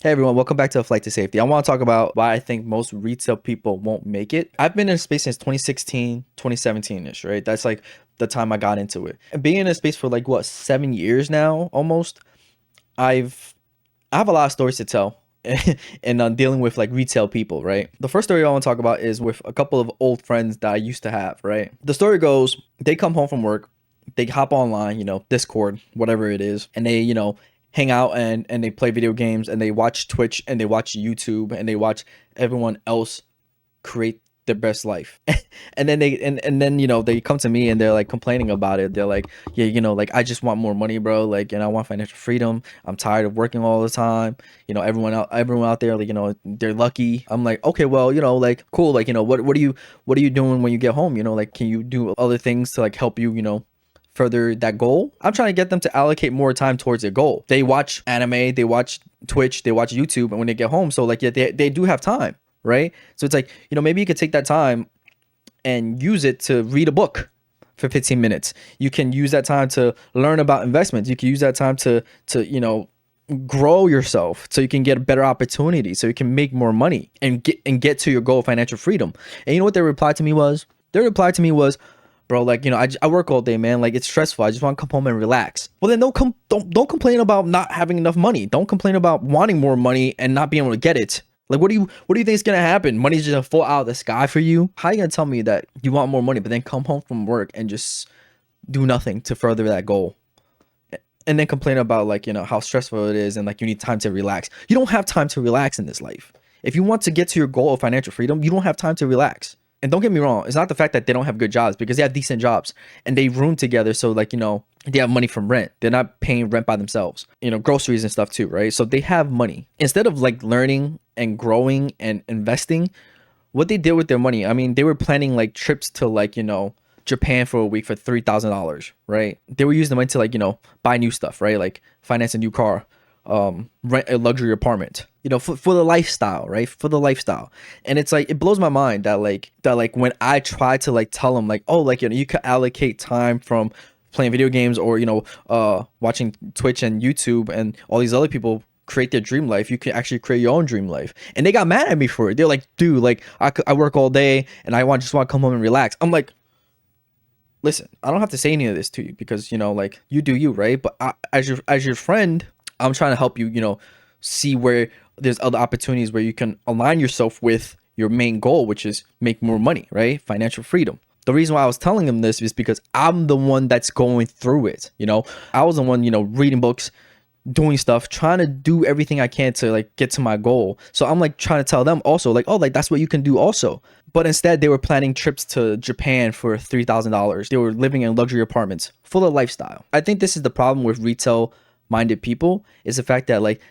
Hey everyone, welcome back to A Flight to Safety. I want to talk about why I think most retail people won't make it. I've been in space since 2016, 2017-ish, right? That's like the time I got into it. And being in a space for like what, 7 years now, almost, I've I have a lot of stories to tell and dealing with like retail people, right? The first story I want to talk about is with a couple of old friends that I used to have, right? The story goes, they come home from work, they hop online, Discord, whatever it is, and they, hang out and they play video games and they watch Twitch and they watch YouTube and they watch everyone else create their best life. And then they come to me and they're like complaining about it. They're like, yeah, like I just want more money, bro. Like, I want financial freedom. I'm tired of working all the time. Everyone out there, like, they're lucky. I'm like, okay, well, like cool. Like, what are you doing when you get home? Like, can you do other things to like help you, further that goal? I'm trying to get them to allocate more time towards their goal. They watch anime, they watch Twitch, they watch YouTube, and when they get home, so like, yeah, they do have time, right? So it's like, maybe you could take that time and use it to read a book for 15 minutes. You can use that time to learn about investments. You can use that time to grow yourself so you can get a better opportunity, so you can make more money and get to your goal of financial freedom. And you know what their reply to me was? Their reply to me was, bro, like, I work all day, man. Like, it's stressful. I just want to come home and relax. Well, then don't complain about not having enough money. Don't complain about wanting more money and not being able to get it. Like, what do you think is gonna happen? Money's just gonna fall out of the sky for you? How are you gonna tell me that you want more money, but then come home from work and just do nothing to further that goal? And then complain about like, how stressful it is and like you need time to relax. You don't have time to relax in this life. If you want to get to your goal of financial freedom, you don't have time to relax. And don't get me wrong, it's not the fact that they don't have good jobs, because they have decent jobs and they room together. So like, they have money from rent. They're not paying rent by themselves, groceries and stuff too, right? So they have money. Instead of like learning and growing and investing, what they did with their money, I mean, they were planning like trips to like, Japan for a week for $3,000, right? They were using the money to like, buy new stuff, right? Like finance a new car, rent a luxury apartment, for the lifestyle, right? For the lifestyle. And it's like, it blows my mind that when I try to like tell them like, oh, like, you could allocate time from playing video games or, watching Twitch and YouTube and all these other people create their dream life, you can actually create your own dream life. And they got mad at me for it. They're like, dude, like I work all day and I just want to come home and relax. I'm like, listen, I don't have to say any of this to you because, like, you do you, right? But as your friend, I'm trying to help you, see where there's other opportunities where you can align yourself with your main goal, which is make more money, right? Financial freedom. The reason why I was telling him this is because I'm the one that's going through it. I was the one, reading books, doing stuff, trying to do everything I can to like get to my goal. So I'm like trying to tell them also like, oh, like that's what you can do also. But instead they were planning trips to Japan for $3,000. They were living in luxury apartments, full of lifestyle. I think this is the problem with retail minded people, is the fact that like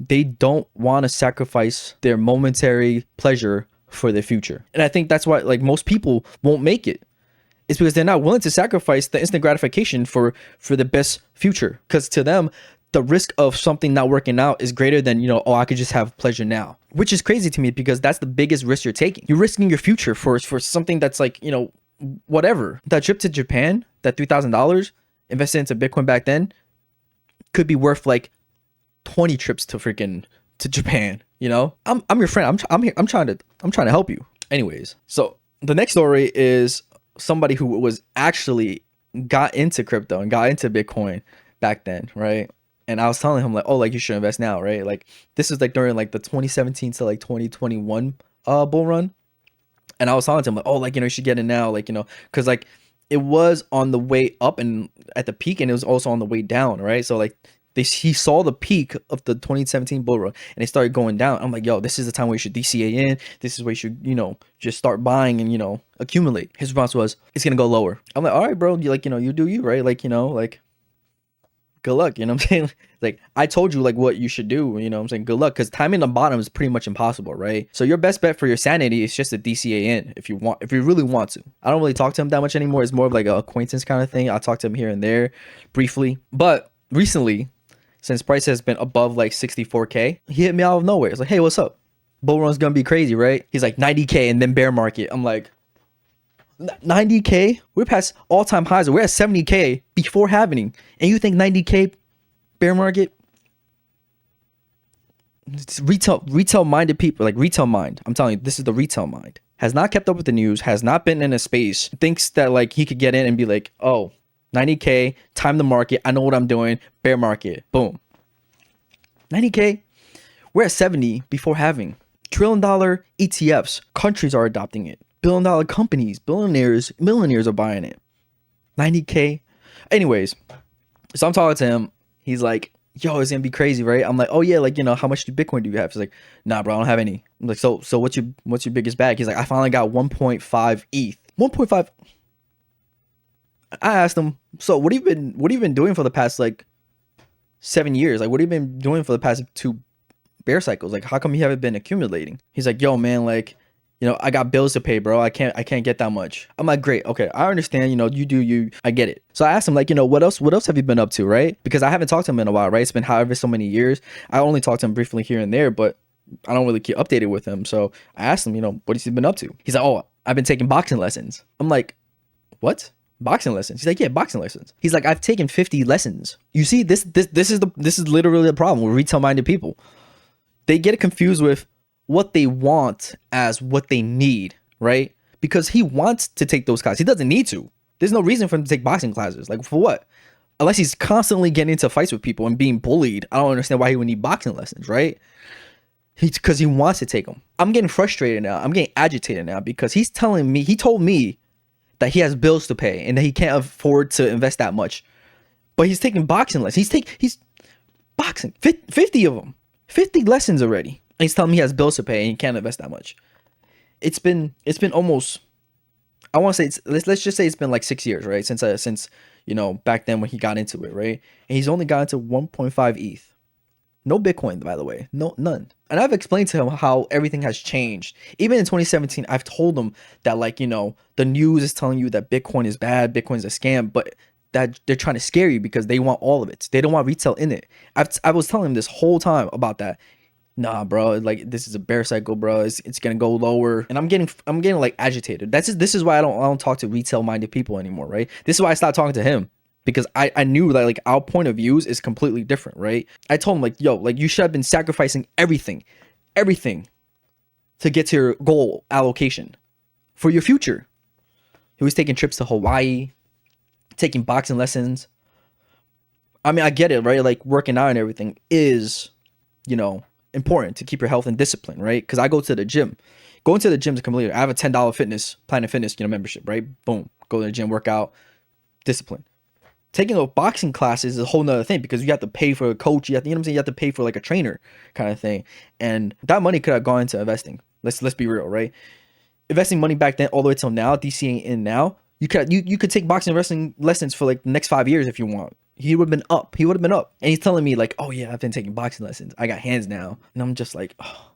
they don't want to sacrifice their momentary pleasure for their future. And I think that's why like most people won't make it. It's because they're not willing to sacrifice the instant gratification for the best future. Because to them, the risk of something not working out is greater than, oh, I could just have pleasure now, which is crazy to me because that's the biggest risk you're taking. You're risking your future for something that's like, whatever. That trip to Japan, that $3,000 invested into Bitcoin back then could be worth like 20 trips to Japan. I'm your friend. I'm here. I'm trying to help you. Anyways, so the next story is somebody who was actually got into crypto and got into Bitcoin back then, right? And I was telling him like, oh, like you should invest now, right? Like this is like during like the 2017 to like 2021 bull run. And I was telling him like, oh, like, you should get in now, like, because like it was on the way up and at the peak, and it was also on the way down, right? So like he saw the peak of the 2017 bull run and it started going down. I'm like, yo, this is the time where you should DCA in. This is where you should, just start buying and, accumulate. His response was, it's gonna go lower. I'm like, all right, bro, you like, you do you, right? Like, like, good luck, you know what I'm saying? Like, I told you like what you should do, you know what I'm saying? Good luck, because timing the bottom is pretty much impossible, right? So your best bet for your sanity is just to DCA in if you really want to. I don't really talk to him that much anymore. It's more of like an acquaintance kind of thing. I talk to him here and there briefly. But recently, since price has been above like 64K, he hit me out of nowhere. It's like, hey, what's up? Bull run's gonna be crazy, right? He's like 90K and then bear market. I'm like, 90K? We're past all-time highs. We're at 70K before happening, and you think 90K bear market? retail minded people, like retail mind. I'm telling you, this is the retail mind. Has not kept up with the news, has not been in a space, thinks that like he could get in and be like, oh, 90K, time the market. I know what I'm doing. Bear market. Boom. 90K. We're at 70 before having $1 trillion ETFs. Countries are adopting it. $1 billion companies, millionaires are buying it. 90K. Anyways, so I'm talking to him. He's like, yo, it's gonna be crazy, right? I'm like, oh yeah, like, you know, how much Bitcoin do you have? He's like, nah, bro, I don't have any. I'm like, so what's your biggest bag? He's like, I finally got 1.5 ETH. 1.5. I asked him, so what have you been doing for the past like 7 years? Like, what have you been doing for the past 2 bear cycles? Like, how come you haven't been accumulating? He's like, yo, man, like, you know, I got bills to pay, bro. I can't get that much. I'm like, great, okay, I understand. You know, you do you. I get it. So I asked him, like, you know, what else have you been up to, right? Because I haven't talked to him in a while, right? It's been however so many years. I only talked to him briefly here and there, but I don't really keep updated with him. So I asked him, you know, what has he been up to? He's like, oh, I've been taking boxing lessons. I'm like, what? Boxing lessons? He's like, yeah, boxing lessons. He's like, I've taken 50 lessons. You see, this is literally the problem with retail minded people. They get it confused with what they want as what they need, right? Because he wants to take those classes. He doesn't need to. There's no reason for him to take boxing classes. Like, for what? Unless he's constantly getting into fights with people and being bullied. I don't understand why he would need boxing lessons, right? Because he wants to take them. I'm getting frustrated now. I'm getting agitated now because he told me that he has bills to pay and that he can't afford to invest that much. But he's taking boxing lessons. He's boxing 50 of them. 50 lessons already. And he's telling me he has bills to pay and he can't invest that much. It's been almost, I want to say let's just say it's been like 6 years, right? Since you know, back then when he got into it, right? And he's only gotten to 1.5 ETH. No Bitcoin, by the way. No, none. And I've explained to him how everything has changed. Even in 2017, I've told him that, like, you know, the news is telling you that Bitcoin is bad, Bitcoin's a scam, but that they're trying to scare you because they want all of it. They don't want retail in it. I was telling him this whole time about that. Nah, bro, like, this is a bear cycle, bro. It's gonna go lower, and I'm getting like agitated. This is why I don't talk to retail minded people anymore, right? This is why I stopped talking to him, because I knew that, like, our point of views is completely different, right? I told him, like, yo, like, you should have been sacrificing everything to get to your goal allocation for your future. He was taking trips to Hawaii, taking boxing lessons. I mean, I get it, right? Like, working out and everything is, you know, important to keep your health and discipline, right? Because I go to the gym. Going to the gym is completely. I have a $10 Planet Fitness, you know, membership, right? Boom, go to the gym, work out, discipline. Taking a boxing class is a whole nother thing because you have to pay for a coach. You have to, you know what I'm saying? You have to pay for like a trainer kind of thing, and that money could have gone into investing. Let's be real, right? Investing money back then all the way till now, DCing in now, you could take boxing and wrestling lessons for like the next 5 years if you want. He would have been up. And he's telling me, like, oh yeah, I've been taking boxing lessons. I got hands now. And I'm just like, oh.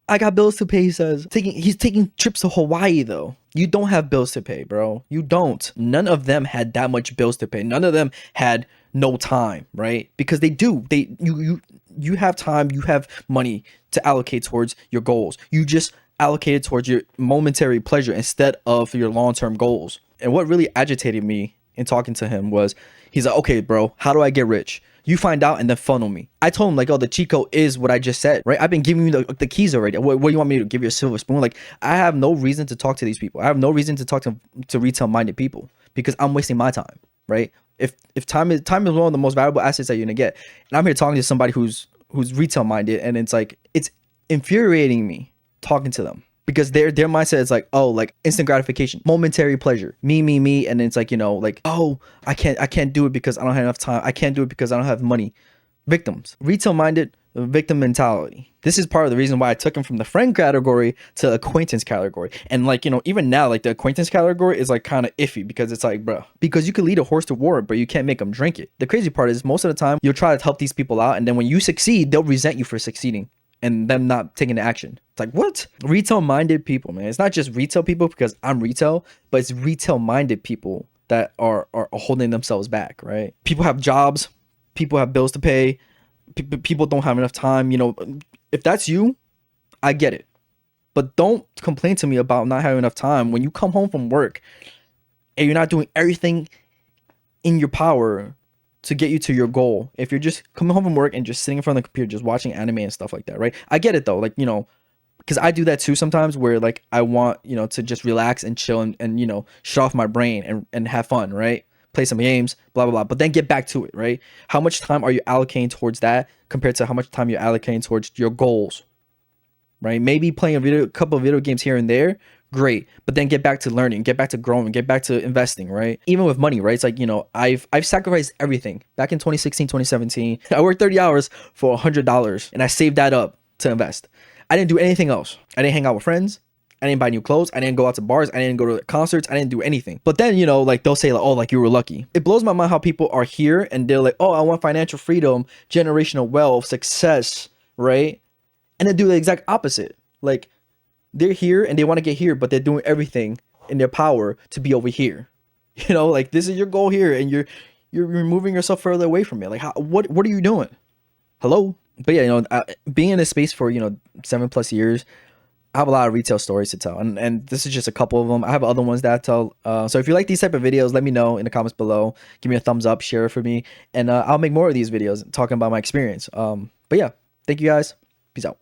I got bills to pay, he says. He's taking trips to Hawaii, though. You don't have bills to pay, bro. You don't. None of them had that much bills to pay. None of them had no time, right? Because they do. You have time, you have money to allocate towards your goals. You just allocate it towards your momentary pleasure instead of your long-term goals. And what really agitated me in talking to him was, he's like, okay, bro, how do I get rich? You find out and then funnel me. I told him, like, oh, the cheat code is what I just said, right? I've been giving you the keys already. What do you want me to give you, a silver spoon? Like, I have no reason to talk to these people. I have no reason to talk to retail minded people because I'm wasting my time, right? If time is one of the most valuable assets that you're gonna get, and I'm here talking to somebody who's retail minded, and it's like, it's infuriating me talking to them. Because their mindset is like, oh, like instant gratification, momentary pleasure, me, and it's like, you know, like, oh, I can't do it because I don't have enough time. I can't do it because I don't have money. Victims, retail minded, victim mentality. This is part of the reason why I took him from the friend category to acquaintance category. And, like, you know, even now, like, the acquaintance category is like kind of iffy because it's like, bro, because you could lead a horse to water, but you can't make them drink it. The crazy part is most of the time you'll try to help these people out, and then when you succeed, they'll resent you for succeeding and them not taking the action. It's like, what? Retail minded people, man. It's not just retail people because I'm retail, but it's retail minded people that are holding themselves back, right? People have jobs, people have bills to pay, people don't have enough time. You know, if that's you, I get it. But don't complain to me about not having enough time when you come home from work and you're not doing everything in your power to get you to your goal. If you're just coming home from work and just sitting in front of the computer, just watching anime and stuff like that, right? I get it though. Like, you know, because I do that too sometimes where like I want, you know, to just relax and chill and you know, shut off my brain and have fun, right? Play some games, blah, blah, blah, but then get back to it, right? How much time are you allocating towards that compared to how much time you're allocating towards your goals, right? Maybe playing a couple of video games here and there, great, but then get back to learning, get back to growing, get back to investing, right? Even with money, right? It's like, you know, I've sacrificed everything back in 2016, 2017. I worked 30 hours for $100 and I saved that up to invest. I didn't do anything else. I didn't hang out with friends. I didn't buy new clothes. I didn't go out to bars. I didn't go to concerts. I didn't do anything. But then, you know, like they'll say like, oh, like you were lucky. It blows my mind how people are here and they're like, oh, I want financial freedom, generational wealth, success, right? And they do the exact opposite. Like they're here and they want to get here, but they're doing everything in their power to be over here. You know, like this is your goal here and you're removing yourself further away from it. Like what are you doing? Hello? But yeah, you know, being in this space for, you know, 7+ years, I have a lot of retail stories to tell, and this is just a couple of them. I have other ones that I tell. So if you like these type of videos, let me know in the comments below. Give me a thumbs up, share it for me, and I'll make more of these videos talking about my experience. But yeah, thank you guys. Peace out.